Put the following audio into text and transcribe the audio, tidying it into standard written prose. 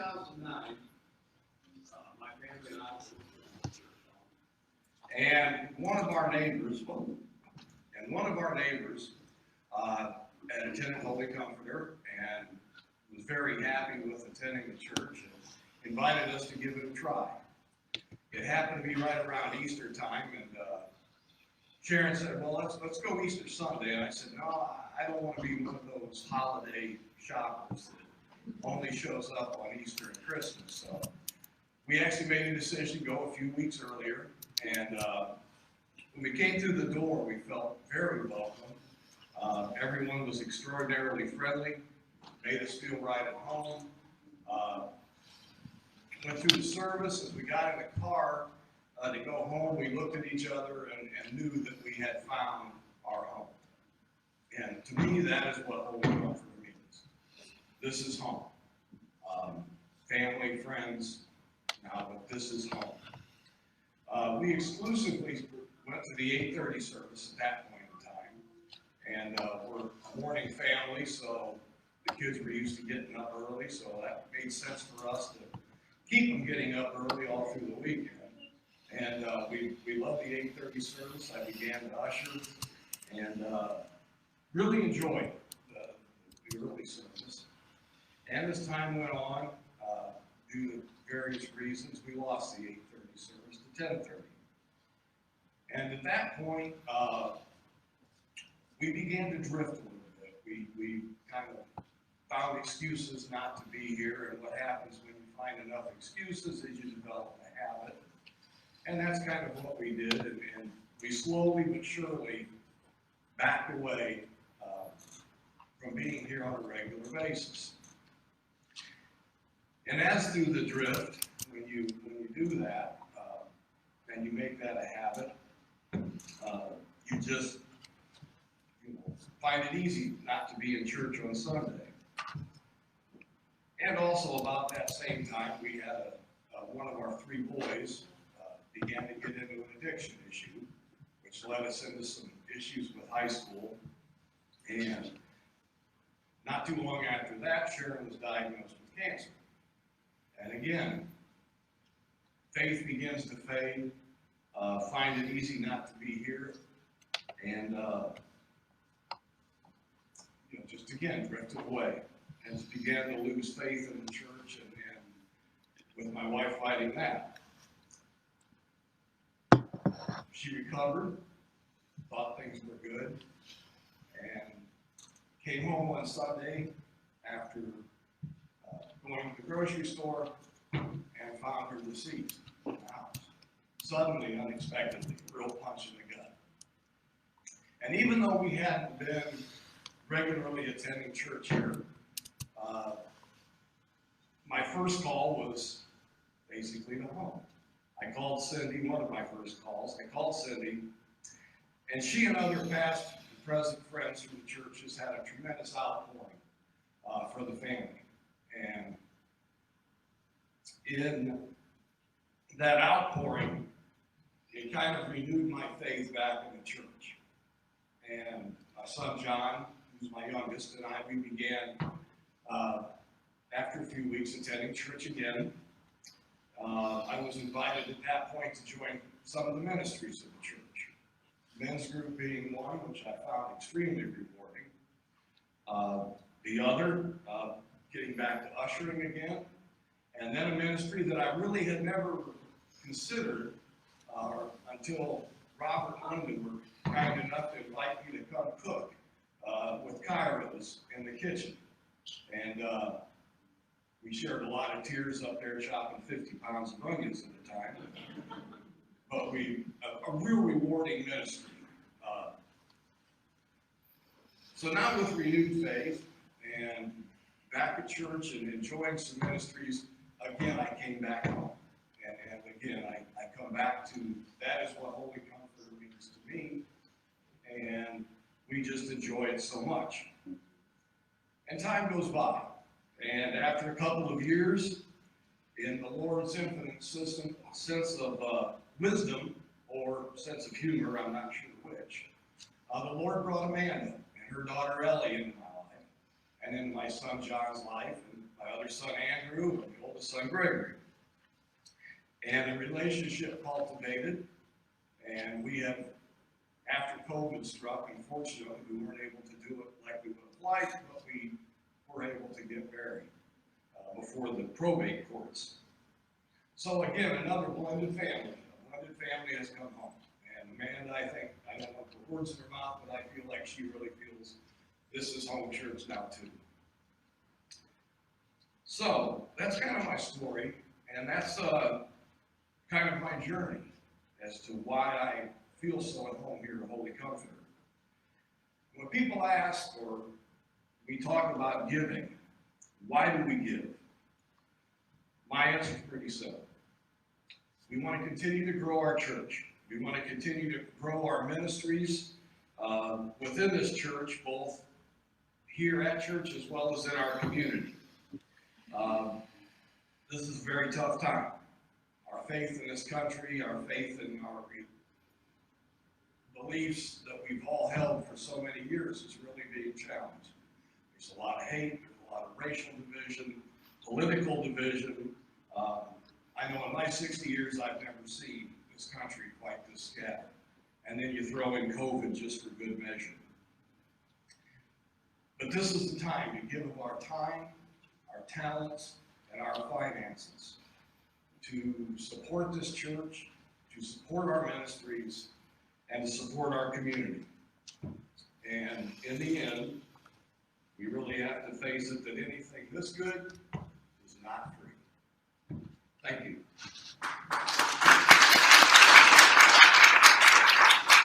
2009, my family and I were in church. And one of our neighbors had attended Holy Comforter and was very happy with attending the church and invited us to give it a try. It happened to be right around Easter time, and Sharon said, well, let's go Easter Sunday. And I said, no, I don't want to be one of those holiday shoppers that only shows up on Easter and Christmas. So we actually made a decision to go a few weeks earlier. And when we came through the door, we felt very welcome. Everyone was extraordinarily friendly, made us feel right at home. Went through the service. As we got in the car to go home, we looked at each other and knew that we had found our home. And to me, that is what Holy Comforter means. This is home. Family, friends, but this is home. We exclusively went to the 8:30 service at that point in time. And we're a morning family, so the kids were used to getting up early, so that made sense for us to keep them getting up early all through the weekend. And we loved the 8:30 service. I began to usher and really enjoyed the early service. And as time went on, due to various reasons, we lost the 8:30 service to 10:30. And at that point, we began to drift a little bit. We kind of found excuses not to be here, and what happens when you find enough excuses is you develop a habit. And that's kind of what we did, and we slowly but surely backed away from being here on a regular basis. And as through the drift, when you do that, and you make that a habit, you just find it easy not to be in church on Sunday. And also about that same time, we had one of our three boys began to get into an addiction issue, which led us into some issues with high school. And not too long after that, Sharon was diagnosed with cancer. And again, faith begins to fade, find it easy not to be here, and just again drifted away and just began to lose faith in the church, and with my wife fighting that. She recovered, thought things were good, and came home one Sunday after going to the grocery store and found her deceased in the house. Suddenly, unexpectedly, a real punch in the gut. And even though we hadn't been regularly attending church here, my first call was basically to home. I called Cindy, one of my first calls. I called Cindy, and she and other past and present friends from the churches had a tremendous outpouring for the family. And in that outpouring, it kind of renewed my faith back in the church. And my son John, who's my youngest, and I, we began, after a few weeks, attending church again. I was invited at that point to join some of the ministries of the church. Men's group being one, which I found extremely rewarding. The other, getting back to ushering again. And then a ministry that I really had never considered until Robert London were kind enough to invite me to come cook with Kairos in the kitchen. And we shared a lot of tears up there chopping 50 pounds of onions at a time. But a real rewarding ministry. So now with renewed faith and back at church and enjoying some ministries, again, I came back home. And again, I come back to that is what Holy Comforter means to me. And we just enjoy it so much. And time goes by. And after a couple of years, in the Lord's infinite sense of wisdom or sense of humor, I'm not sure which, the Lord brought Amanda and her daughter Ellie into my life, and into my son John's life, and my other son Andrew, and the oldest son Gregory. And a relationship cultivated, and we have, after COVID struck, unfortunately, we weren't able to do it like we would have liked, but we were able to get married before the probate courts. So again, another blended family. A blended family has come home. And Amanda, I think, I don't know the words in her mouth, but I feel like she really feels this is home church now too. So that's kind of my story, and that's kind of my journey as to why I feel so at home here at Holy Comforter. When people ask or we talk about giving, why do we give? My answer is pretty simple. We want to continue to grow our church. We want to continue to grow our ministries within this church, both here at church as well as in our community. This is a very tough time. Our faith in this country, our faith in our beliefs that we've all held for so many years is really being challenged. There's a lot of hate, there's a lot of racial division, political division. I know in my 60 years I've never seen this country quite this scattered. And then you throw in COVID just for good measure. But this is the time to give of our time, our talents, and our finances to support this church, to support our ministries, and to support our community. And in the end, we really have to face it that anything this good is not free. Thank you.